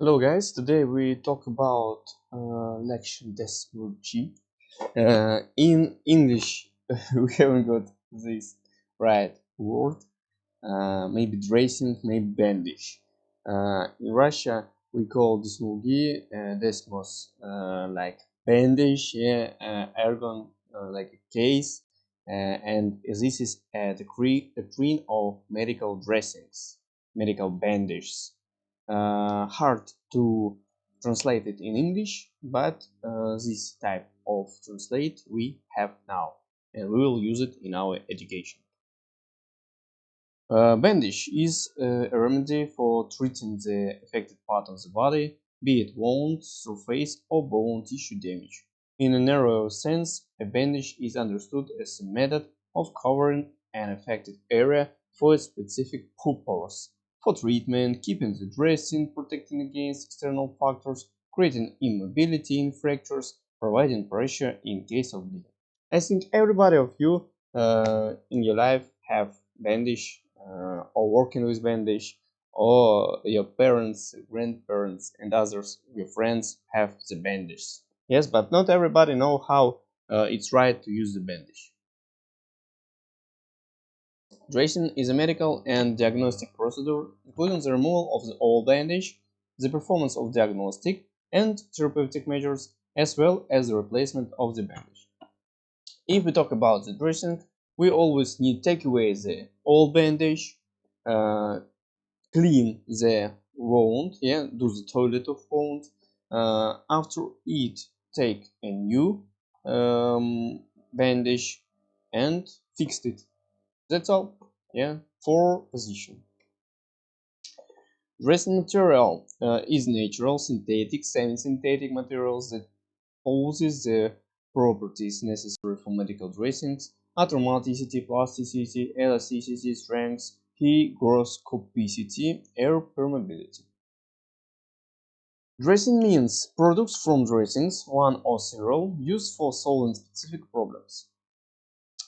Hello guys, today we talk about lection Desmurgy. In English, we haven't got this right word. Maybe dressing, maybe bandage. In Russia, we call Desmurgy, Desmos, like bandage, yeah, ergon, like a case, and this is a doctrine of medical dressings, medical bandages. Hard to translate it in English, but this type of translate we have now, and we will use it in our education. Bandage is a remedy for treating the affected part of the body, be it wound, surface, or bone tissue damage. In a narrow sense, a bandage is understood as a method of covering an affected area for a specific purpose, for treatment, keeping the dressing, protecting against external factors, creating immobility in fractures, providing pressure in case of bleeding. I think everybody of you in your life have bandage or working with bandage, or your parents, grandparents, and others, your friends have the bandage. Yes, but not everybody know how it's right to use the bandage. Dressing is a medical and diagnostic procedure, including the removal of the old bandage, the performance of diagnostic and therapeutic measures, as well as the replacement of the bandage. If we talk about the dressing, we always need to take away the old bandage, uh, clean the wound, yeah, do the toilet of wound. After it, take a new bandage and fixed it. That's all, yeah, for position. Dressing material is natural, synthetic, semi-synthetic materials that possess the properties necessary for medical dressings: aromaticity, plasticity, elasticity, strength, hygroscopicity, air permeability. Dressing means products from dressings, one or several, used for solving specific problems.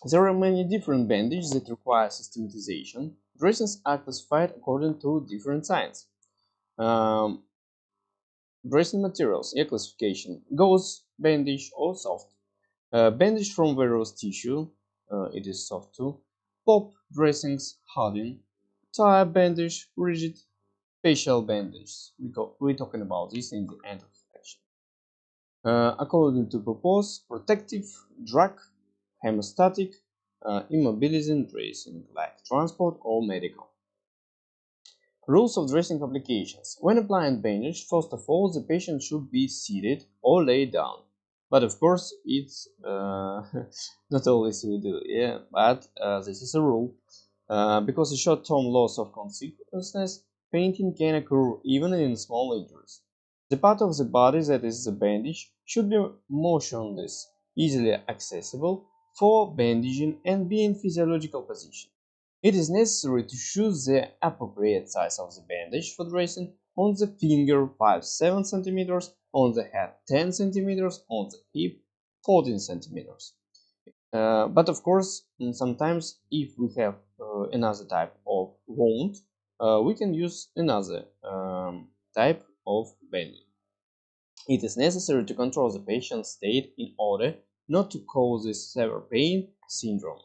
There are many different bandages that require systematization. Dressings are classified according to different signs. Um, Dressing materials, a classification: gauze, bandage, or soft. Bandage from various tissue, it is soft too. Pop dressings, hardening. Tire bandage, rigid. Facial bandage, we're talking about this in the end of the section. According to purpose: protective, drug, hemostatic, immobilizing dressing, like transport or medical. Rules of dressing applications. When applying bandage, first of all, the patient should be seated or lay down. But of course, it's not always we do, yeah. But this is a rule. Because a short-term loss of consciousness, fainting can occur even in small injuries. The part of the body that is the bandage should be motionless, easily accessible for bandaging, and be in physiological position. It is necessary to choose the appropriate size of the bandage for dressing: on the finger 5-7 cm, on the head 10 cm, on the hip 14 cm. But of course, sometimes if we have another type of wound, we can use another type of bandage. It is necessary to control the patient's state in order not to cause a severe pain syndrome.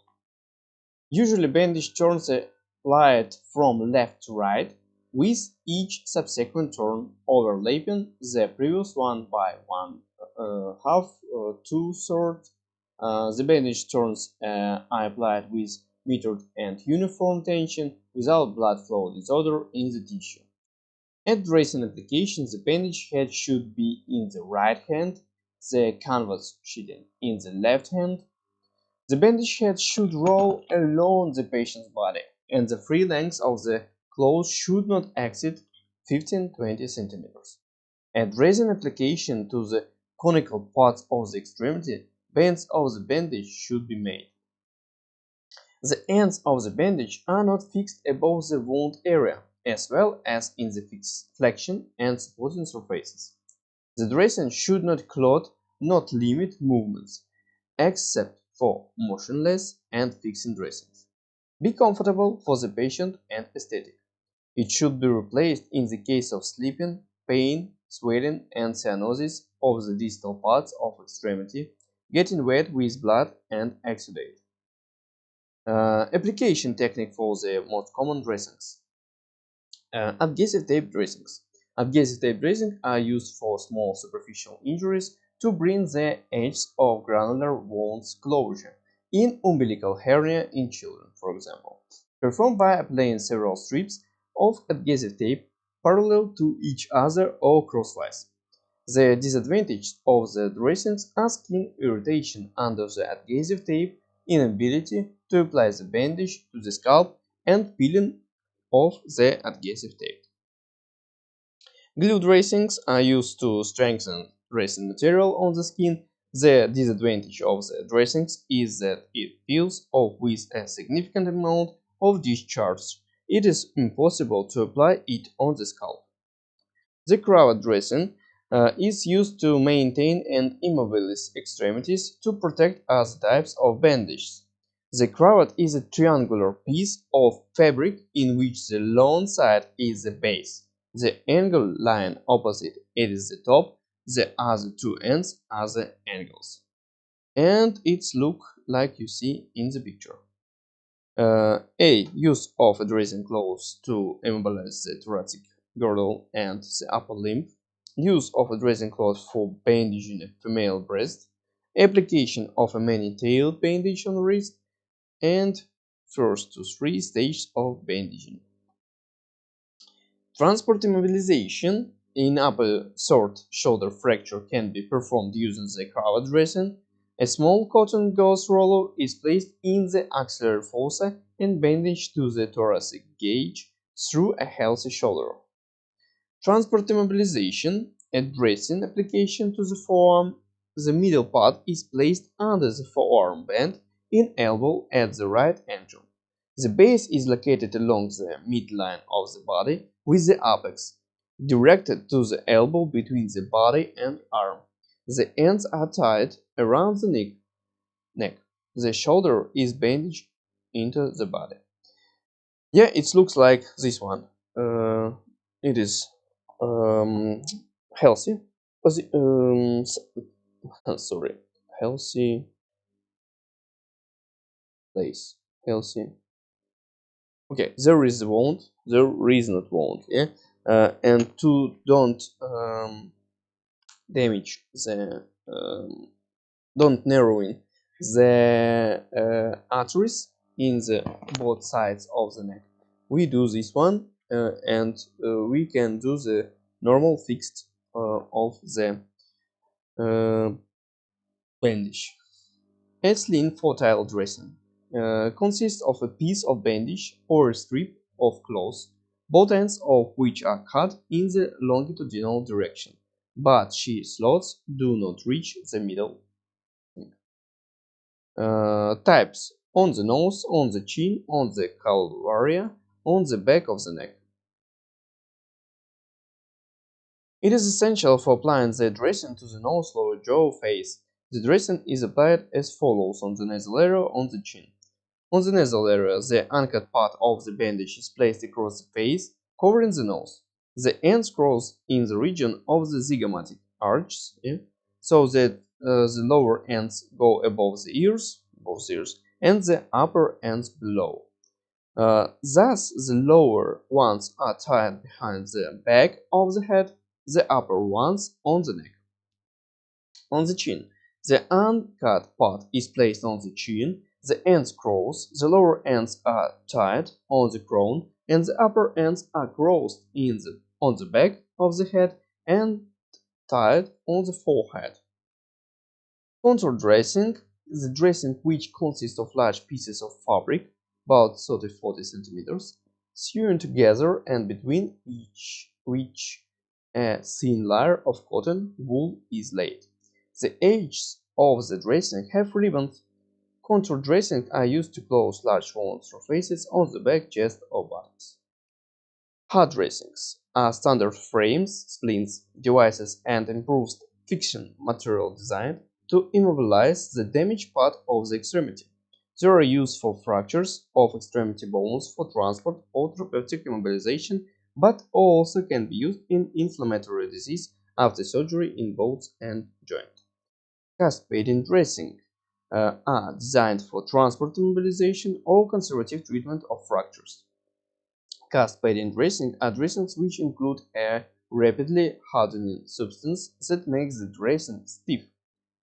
Usually bandage turns are applied from left to right, with each subsequent turn overlapping the previous one by one half, 2/3. The bandage turns are applied with metered and uniform tension, without blood flow disorder in the tissue. At dressing application, the bandage head should be in the right hand, the canvas sheeting in the left hand. The bandage head should roll along the patient's body, and the free length of the cloth should not exceed 15-20 cm. At resin application to the conical parts of the extremity, bends of the bandage should be made. The ends of the bandage are not fixed above the wound area, as well as in the flexion and supporting surfaces. The dressing should not clot, not limit movements, except for motionless and fixing dressings. Be comfortable for the patient and aesthetic. It should be replaced in the case of sleeping, pain, swelling, and cyanosis of the distal parts of extremity, getting wet with blood and exudate. Application technique for the most common dressings. Adhesive tape dressings. Adhesive tape dressings are used for small superficial injuries to bring the edges of granular wounds closure, in umbilical hernia in children, for example, performed by applying several strips of adhesive tape parallel to each other or crosswise. The disadvantage of the dressings are skin irritation under the adhesive tape, inability to apply the bandage to the scalp, and peeling of the adhesive tape. Glue dressings are used to strengthen dressing material on the skin. The disadvantage of the dressings is that it peels off with a significant amount of discharge. It is impossible to apply it on the scalp. The cravat dressing is used to maintain and immobilize extremities to protect other types of bandages. The cravat is a triangular piece of fabric in which the long side is the base. The angle line opposite it is the top, the other two ends are the angles. And it's look like you see in the picture. Use of dressing clothes to immobilize the thoracic girdle and the upper limb. Use of dressing clothes for bandaging a female breast. Application of a many-tailed bandage on the wrist. And first to 3 stages of bandaging. Transport immobilization in upper third shoulder fracture can be performed using the cravat dressing. A small cotton gauze roller is placed in the axillary fossa and bandaged to the thoracic gauge through a healthy shoulder. Transport immobilization, a dressing application to the forearm. The middle part is placed under the forearm band in elbow at the right angle. The base is located along the midline of the body with the apex directed to the elbow between the body and arm. The ends are tied around the neck. The shoulder is bandaged into the body. Yeah, it looks like this one. It is um, healthy. Sorry, healthy place. Healthy. Okay, there is a wound. There is not wound. Yeah, and to don't damage the don't narrowing the arteries in the both sides of the neck. We do this one, and we can do the normal fixed of the uh, bandage. A sling for-tile dressing consists of a piece of bandage or a strip of cloth, both ends of which are cut in the longitudinal direction, but shear slots do not reach the middle. Types: on the nose, on the chin, on the calvaria, on the back of the neck. It is essential for applying the dressing to the nose, lower jaw, face. The dressing is applied as follows: on the nasal area, on the chin. On the nasal area, the uncut part of the bandage is placed across the face, covering the nose. The ends cross in the region of the zygomatic arches, so that the lower ends go above the ears, both ears, and the upper ends below. Thus, the lower ones are tied behind the back of the head, the upper ones on the neck. On the chin, the uncut part is placed on the chin, the ends cross, the lower ends are tied on the crown, and the upper ends are crossed on the back of the head and tied on the forehead. Contour dressing is a dressing which consists of large pieces of fabric, about 30–40 cm, sewn together and between which a thin layer of cotton wool is laid. The edges of the dressing have ribbons. Contour dressings are used to close large wound surfaces on the back, chest, or buttocks. Hard dressings are standard frames, splints, devices, and improved fiction material designed to immobilize the damaged part of the extremity. They are used for fractures of extremity bones for transport or therapeutic immobilization but also can be used in inflammatory disease after surgery in bones and joint. Cast padding dressing are designed for transport immobilization or conservative treatment of fractures. Cast padding dressing are dressings which include a rapidly hardening substance that makes the dressing stiff.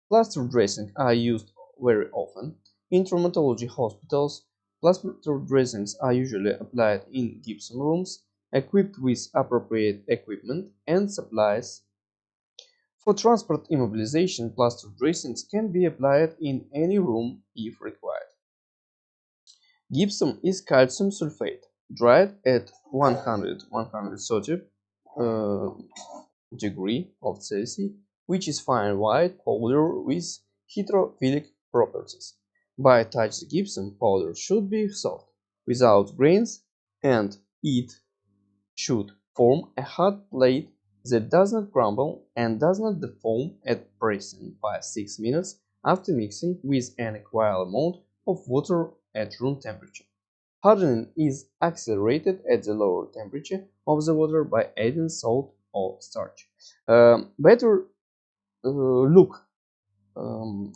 Plaster dressings are used very often. In traumatology hospitals, plaster dressings are usually applied in Gibson rooms, equipped with appropriate equipment and supplies. For transport immobilization, plaster dressings can be applied in any room if required. Gypsum is calcium sulfate, dried at 100–130 uh, degree of Celsius, which is fine white powder with hydrophilic properties. By touch, the gypsum powder should be soft, without grains, and it should form a hard plate that does not crumble and does not deform at pressing 5–6 minutes after mixing with an equal amount of water at room temperature. Hardening is accelerated at the lower temperature of the water by adding salt or starch. Better look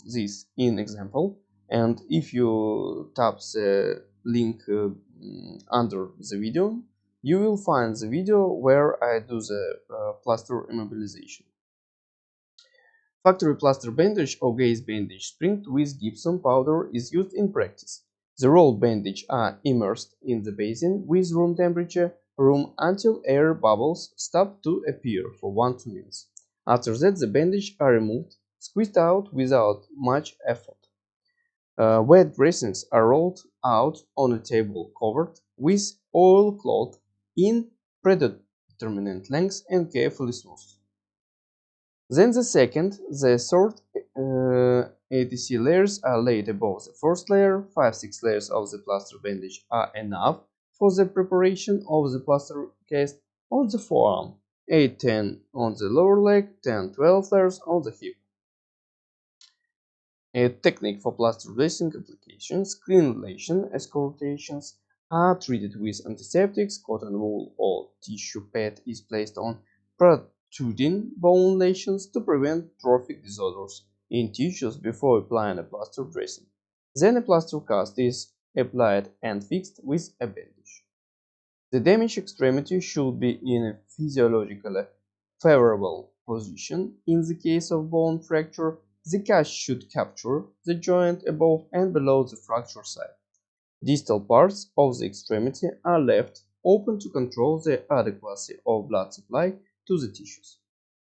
this in example, and if you tap the link under the video, you will find the video where I do the plaster immobilization. Factory plaster bandage or gaze bandage sprinkled with gypsum powder is used in practice. The rolled bandage are immersed in the basin with room temperature until air bubbles stop to appear for 1–2 minutes. After that, the bandage are removed, squeezed out without much effort. Wet dressings are rolled out on a table covered with oilcloth in predetermined lengths and carefully smoothed. Then the second, the third ATC layers are laid above the first layer. 5–6 layers of the plaster bandage are enough for the preparation of the plaster cast on the forearm, 8–10 on the lower leg, 10–12 layers on the hip. A technique for plaster dressing applications: crenellation auscultations are treated with antiseptics, cotton wool or tissue pad is placed on protruding bone lesions to prevent trophic disorders in tissues before applying a plaster dressing. Then a plaster cast is applied and fixed with a bandage. The damaged extremity should be in a physiologically favorable position. In the case of bone fracture, the cast should capture the joint above and below the fracture site. Distal parts of the extremity are left open to control the adequacy of blood supply to the tissues.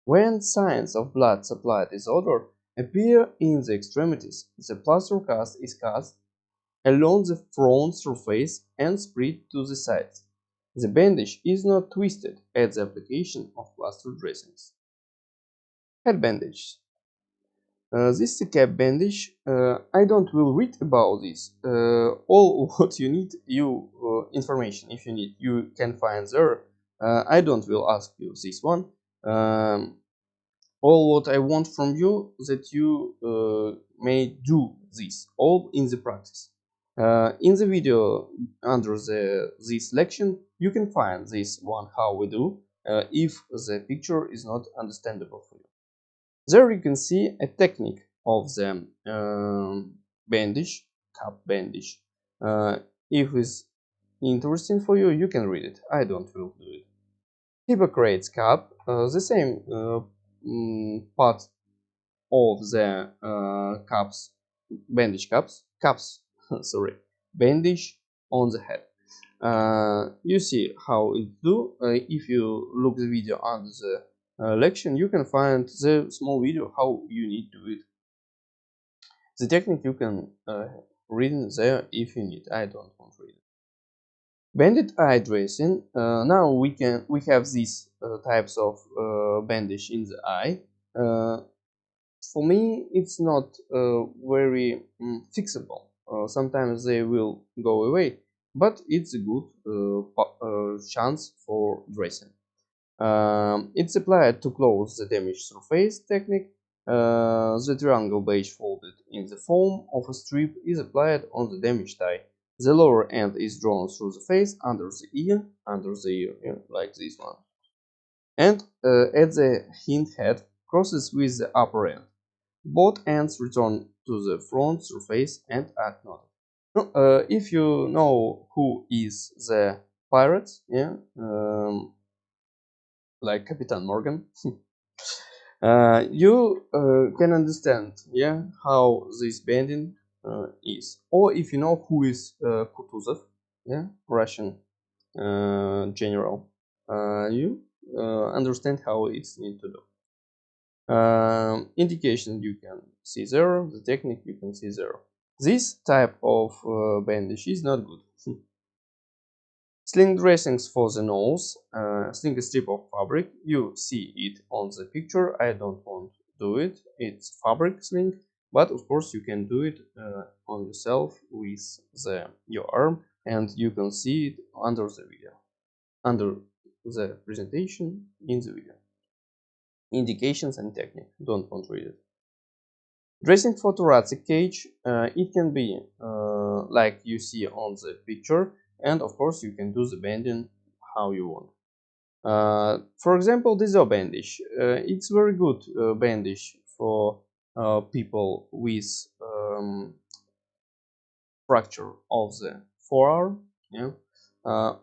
When signs of blood supply disorder appear in the extremities, the plaster cast is cast along the front surface and spread to the sides. The bandage is not twisted at the application of plaster dressings. Head bandage. This is a cap bandage. I don't will read about this. All what you need, information if you need, you can find there. I don't will ask you this one. All what I want from you that you may do this all in the practice. In the video under this lection, you can find this one how we do if the picture is not understandable for you. There you can see a technique of the bandage, cap bandage. If it's interesting for you, you can read it. I don't will do it. Hippocrates cap, the same part of the caps, bandage caps, sorry, bandage on the head. You see how it do. If you look the video under the lection, you can find the small video how you need to do it. The technique you can read there if you need. I don't want to read it. Banded eye dressing. Now we have these types of bandage in the eye. For me, it's not very fixable. Sometimes they will go away, but it's a good chance for dressing. It's applied to close the damaged surface. Technique. The triangle bandage folded in the form of a strip is applied on the damaged eye. The lower end is drawn through the face, under the ear, yeah, like this one. And at the hind head, crosses with the upper end. Both ends return to the front surface and act knotted. Now, if you know who is the pirate, yeah, like Captain Morgan, you can understand, yeah, how this bending is. Or if you know who is Kutuzov, yeah, Russian general, you understand how it's need to do. Indication you can see there, the technique you can see there. This type of bandage is not good. Sling dressings for the nose, sling a strip of fabric, you see it on the picture, I don't want to do it, it's fabric sling, but of course you can do it on yourself with your arm, and you can see it under the video, under the presentation in the video. Indications and technique, don't want to read it. Dressing for thoracic cage, it can be like you see on the picture, and of course you can do the bending how you want. For example, this bandage. It's very good bandage for people with fracture of the forearm, yeah,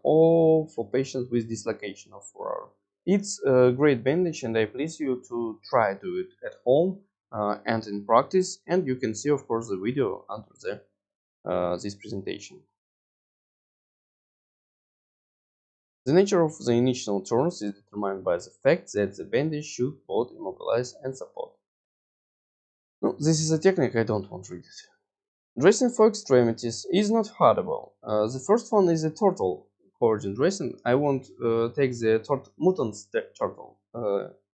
or for patients with dislocation of forearm. It's a great bandage, and I please you to try do it at home and in practice. And you can see, of course, the video under this presentation. The nature of the initial turns is determined by the fact that the bandage should both immobilize and support. No, this is a technique, I don't want to read it. Dressing for extremities is not harder. The first one is a turtle collagen dressing. I won't take the mutant turtle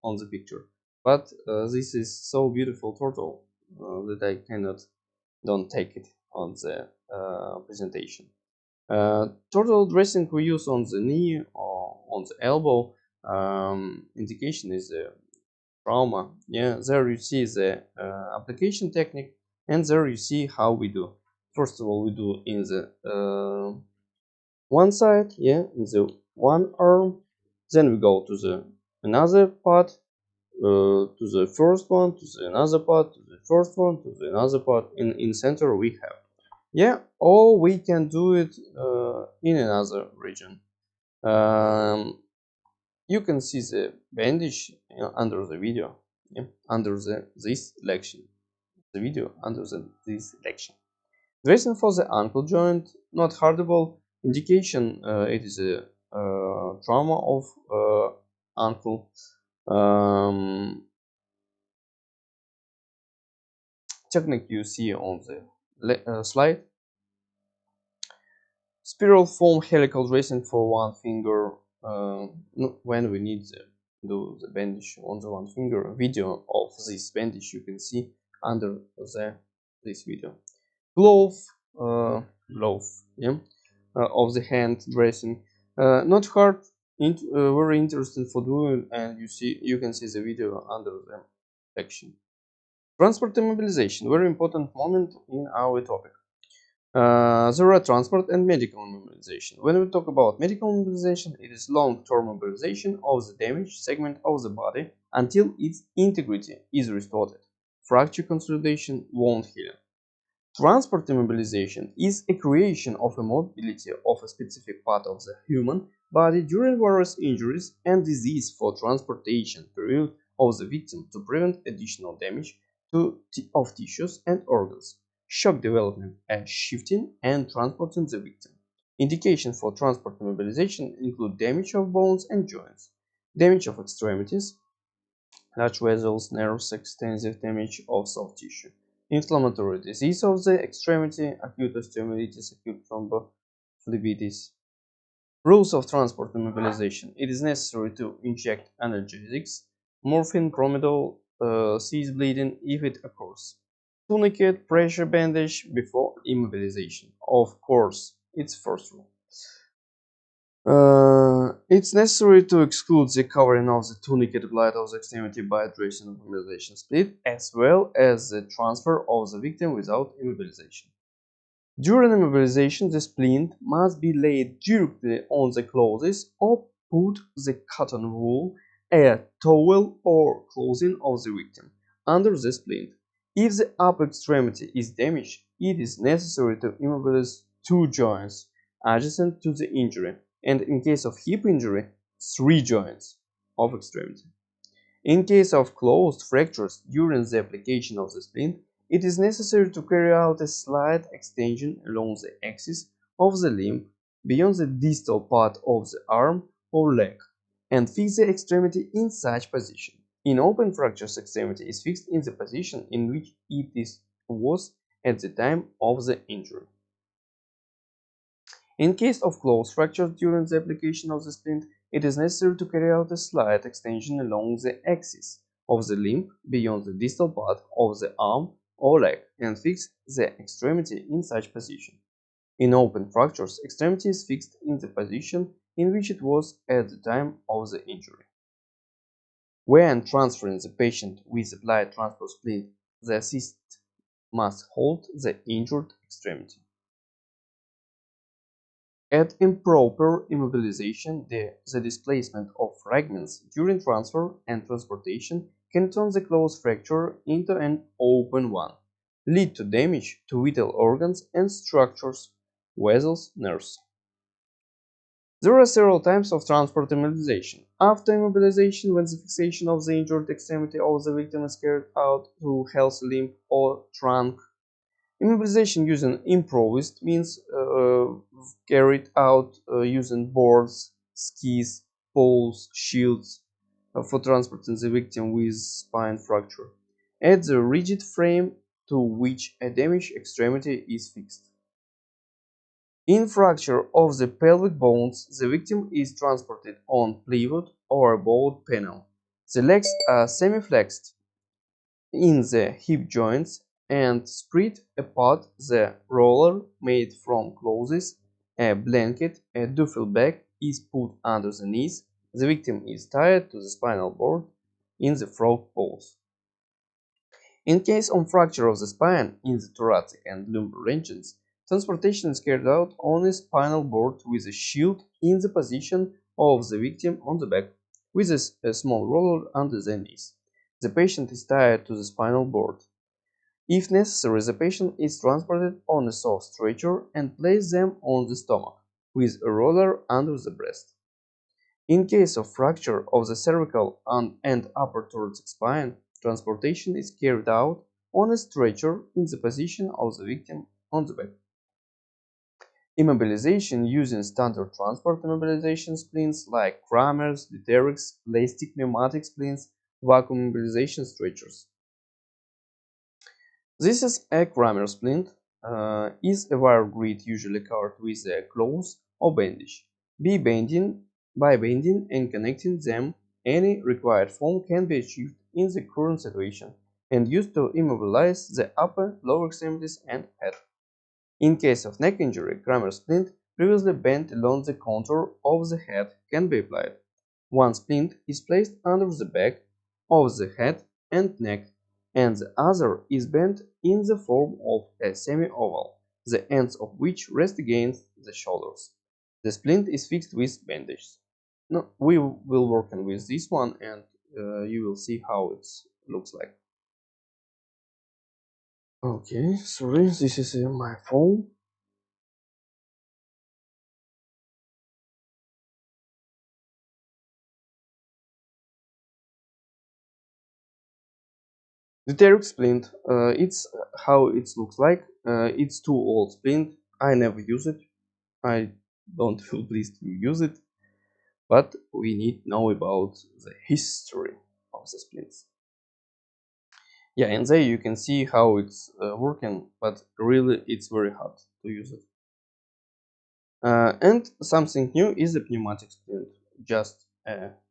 on the picture, but this is so beautiful turtle that I don't take it on the presentation. Turtle dressing we use on the knee or on the elbow. Indication is the trauma. Yeah, there you see the application technique, and there you see how we do. First of all, we do in the one side, yeah, in the one arm. Then we go to the another part, to the first one, to the another part, to the first one, to the another part. In center we have, yeah, or we can do it in another region. You can see the bandage under the video, yeah, under this lection. The video under this lection. Dressing for the ankle joint, not hardable. Indication it is a trauma of ankle. Technique you see on the slide. Spiral foam helical dressing for one finger when we need to do the bandage on the one finger. Video of this bandage you can see under this video. Glove, yeah, of the hand dressing, not hard, very interesting for doing, and you can see the video under the section. Transport immobilization, very important moment in our topic. There are transport and medical immobilization. When we talk about medical immobilization, it is long-term immobilization of the damaged segment of the body until its integrity is restored. Fracture consolidation, wound healing. Transport immobilization is a creation of immobility of a specific part of the human body during various injuries and disease for transportation period of the victim to prevent additional damage of tissues and organs, shock development and shifting and transporting the victim. Indications for transport immobilization include damage of bones and joints, damage of extremities, large vessels, nerves, extensive damage of soft tissue. Inflammatory disease of the extremity, acute osteomyelitis, acute thrombophlebitis. Rules of transport immobilization. It is necessary to inject analgesics, morphine, promedol, cease bleeding if it occurs. Tourniquet, pressure bandage before immobilization. Of course, it's first rule. It's necessary to exclude the covering of the tourniquet blade of the extremity by dressing of immobilization split, as well as the transfer of the victim without immobilization. During immobilization, the splint must be laid directly on the clothes or put the cotton wool, a towel or clothing of the victim under the splint. If the upper extremity is damaged, it is necessary to immobilize two joints adjacent to the injury, and in case of hip injury, three joints of extremity. In case of closed fractures during the application of the splint, it is necessary to carry out a slight extension along the axis of the limb beyond the distal part of the arm or leg and fix the extremity in such position. In open fractures, extremity is fixed in the position in which was at the time of the injury. In case of closed fracture during the application of the splint, it is necessary to carry out a slight extension along the axis of the limb beyond the distal part of the arm or leg and fix the extremity in such position. In open fractures, extremity is fixed in the position in which it was at the time of the injury. When transferring the patient with applied transport splint, the assist must hold the injured extremity. At improper immobilization, the displacement of fragments during transfer and transportation can turn the closed fracture into an open one, lead to damage to vital organs and structures, vessels, nerves. There are several types of transport immobilization. After immobilization, when the fixation of the injured extremity of the victim is carried out through healthy limb or trunk. Immobilization using improvised means carried out using boards, skis, poles, shields for transporting the victim with spine fracture at the rigid frame to which a damaged extremity is fixed. In fracture of the pelvic bones, the victim is transported on pivot or about panel. The legs are semi-flexed in the hip joints and spread apart. The roller made from clothes, a blanket, a duffel bag is put under the knees. The victim is tied to the spinal board in the frog pose. In case of fracture of the spine in the thoracic and lumbar regions, transportation is carried out on a spinal board with a shield in the position of the victim on the back, with a small roller under the knees. The patient is tied to the spinal board. If necessary, the patient is transported on a soft stretcher and place them on the stomach, with a roller under the breast. In case of fracture of the cervical and upper thoracic spine, transportation is carried out on a stretcher in the position of the victim on the back. Immobilization using standard transport immobilization splints like Kramer's, Dieterich's, plastic pneumatic splints, vacuum immobilization stretchers. This is a Kramer splint, is a wire grid usually covered with a cloth or bandage. By bending and connecting them, any required form can be achieved in the current situation and used to immobilize the upper, lower extremities and head. In case of neck injury, Kramer splint previously bent along the contour of the head can be applied. One splint is placed under the back of the head and neck, and the other is bent in the form of a semi-oval, the ends of which rest against the shoulders. The splint is fixed with bandages. Now, we will work on with this one, and you will see how it looks like. Okay, sorry, this is my phone. The Derek splint, it's how it looks like. It's too old splint. I never use it. I don't feel pleased to use it, but we need to know about the history of the splints. Yeah, and there you can see how it's working, but really it's very hard to use it. And something new is the pneumatic splint. Just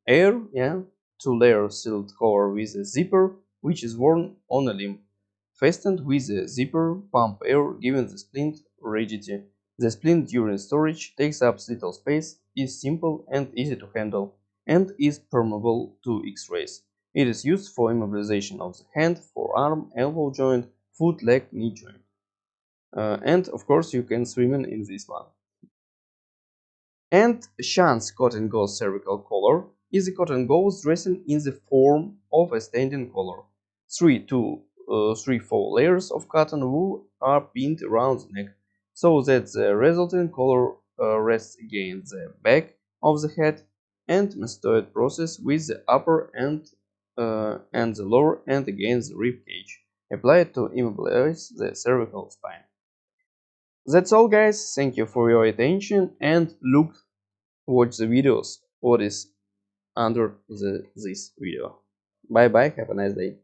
air, yeah, two-layer sealed cover with a zipper, which is worn on a limb. Fastened with a zipper, pump air, giving the splint rigidity. The splint during storage takes up little space, is simple and easy to handle, and is permeable to X-rays. It is used for immobilization of the hand, forearm, elbow joint, foot, leg, knee joint. and of course you can swim in this one. And Shan's cotton gauze cervical collar is a cotton gauze dressing in the form of a standing collar. 4 layers of cotton wool are pinned around the neck, so that the resulting collar rests against the back of the head and mastoid process with the upper end and the lower end against the rib cage, applied to immobilize the cervical spine. That's all, guys. Thank you for your attention and watch the videos what is under this video. Bye bye, have a nice day.